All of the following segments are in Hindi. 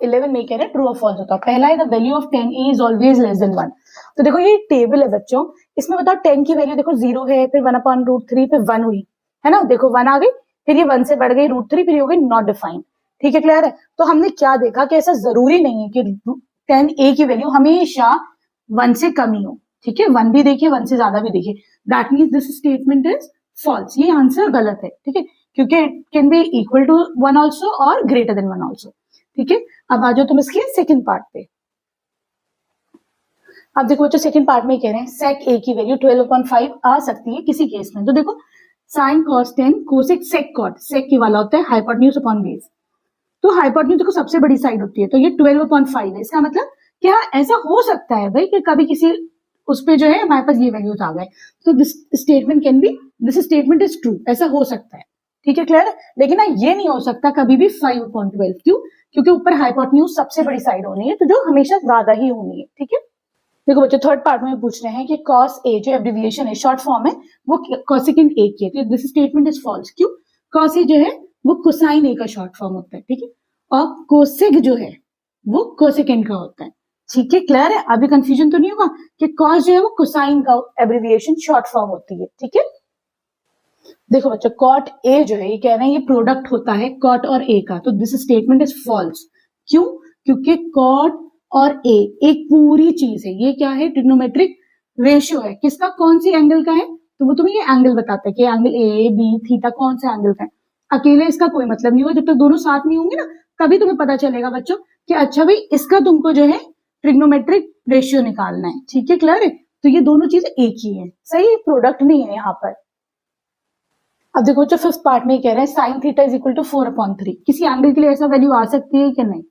11 नहीं कह रहे, ट्रू और फॉल्स होता है। पहला है the value of 10a is always less than 1। तो देखो ये टेबल है बच्चों, इसमें बताओ 10 की वैल्यू देखो 0 है, फिर 1/√3, फिर 1 हुई है ना, देखो 1 आ गई, फिर ये 1 से बढ़ गई √3, फिर ये हो गई नॉट डिफाइंड। ठीक है, क्लियर है। तो हमने क्या देखा कि ऐसा जरूरी नहीं है कि 10a की वैल्यू हमेशा 1 से कम ही हो। ठीक है, 1 भी देखिए 1 से ज्यादा भी देखिए, that means this statement is false. ये आंसर गलत है। ठीक है, क्योंकि it can be equal to 1 also और ग्रेटर देन 1 ऑल्सो। ठीक है, अब आ जाओ तुम इसके सेकंड पार्ट पे। अब देखो बच्चों सेकंड पार्ट में कह रहे हैं सेक ए की वैल्यू 12/5 आ सकती है किसी केस में। तो देखो sine cos 10 cosec sec cot, sec की वाला होता है हाइपोटेन्यूज अपॉन बेस। तो हाइपोटेन्यूज देखो सबसे बड़ी साइड होती है, तो ये 12/5 है। इसका मतलब क्या ऐसा हो सकता है भाई कि कभी किसी उस पे जो है हमारे पास ये वैल्यूज आ गए। तो this statement can be, this statement is true, ऐसा हो सकता है। ठीक है, क्लियर है। लेकिन ना ये नहीं हो सकता कभी भी 5/12। क्यों? क्योंकि ऊपर हाइपोटेन्यूज सबसे बड़ी साइड होनी है, तो जो हमेशा ज्यादा ही होनी है। ठीक है, देखो बच्चों थर्ड पार्ट में पूछ रहे हैं कि cos a जो एब्रिविएशन है, शॉर्ट फॉर्म है, वो कोसेकेंड a की है। तो दिस स्टेटमेंट इज फॉल्स। क्यों? cos a जो है वो कोसाइन a का शॉर्ट फॉर्म होता है। ठीक है, और कोसेक जो है वो कोसेकेंड का होता है। ठीक है, क्लियर है। अभी कंफ्यूजन तो नहीं होगा कि cos जो है वो कोसाइन का एब्रिविएशन शॉर्ट फॉर्म होती है। ठीक है, देखो बच्चों cot a जो है ये कह रहे हैं ये प्रोडक्ट होता है cot और a का। तो दिस स्टेटमेंट इज फॉल्स। क्यों? क्योंकि cot और a एक पूरी चीज है, ये क्या है, ट्रिग्नोमेट्रिक रेशियो है। किसका, कौन सी एंगल का है? तो वो तुम्हें ये एंगल बताता है कि एंगल ए बी थीटा कौन सा एंगल का है। अकेले इसका कोई मतलब नहीं होगा, जब तक दोनों साथ नहीं होंगे ना तभी तुम्हें पता चलेगा बच्चों कि अच्छा भाई इसका तुमको जो है ट्रिग्नोमेट्रिक रेशियो निकालना है। ठीक है, क्लियर है। तो ये दोनों चीज एक ही है, सही, प्रोडक्ट नहीं है यहाँ पर। अब देखो जो फिफ्थ पार्ट में कह रहे हैं sine theta is equal to 4/3। किसी एंगल के लिए ऐसा वैल्यू आ सकती है कि नहीं?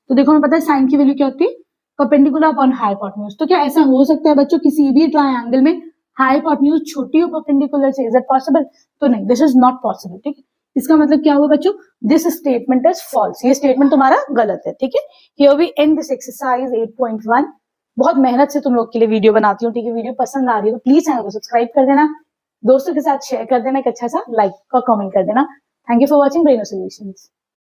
तो देखो हमें पता है साइन की वैल्यू क्या होती है, परपेंडिकुलर अपॉन हाइपोटेन्यूज। तो क्या ऐसा हो सकता है बच्चों किसी भी ट्रायंगल में हाइपोटेन्यूज छोटी हो परपेंडिकुलर से? Is it possible? तो नहीं, दिस इज नॉट पॉसिबल। ठीक है, इसका मतलब क्या हुआ बच्चों, दिस स्टेटमेंट इज फॉल्स, ये स्टेटमेंट तुम्हारा गलत है। ठीक है, here we end this exercise 8.1। बहुत मेहनत से तुम लोग के लिए वीडियो बनाती हूँ। ठीक है, वीडियो पसंद आ रही है तो प्लीज चैनल को सब्सक्राइब कर देना, दोस्तों के साथ शेयर कर देना, एक अच्छा सा लाइक और कमेंट कर देना। Thank you for watching Braino solutions.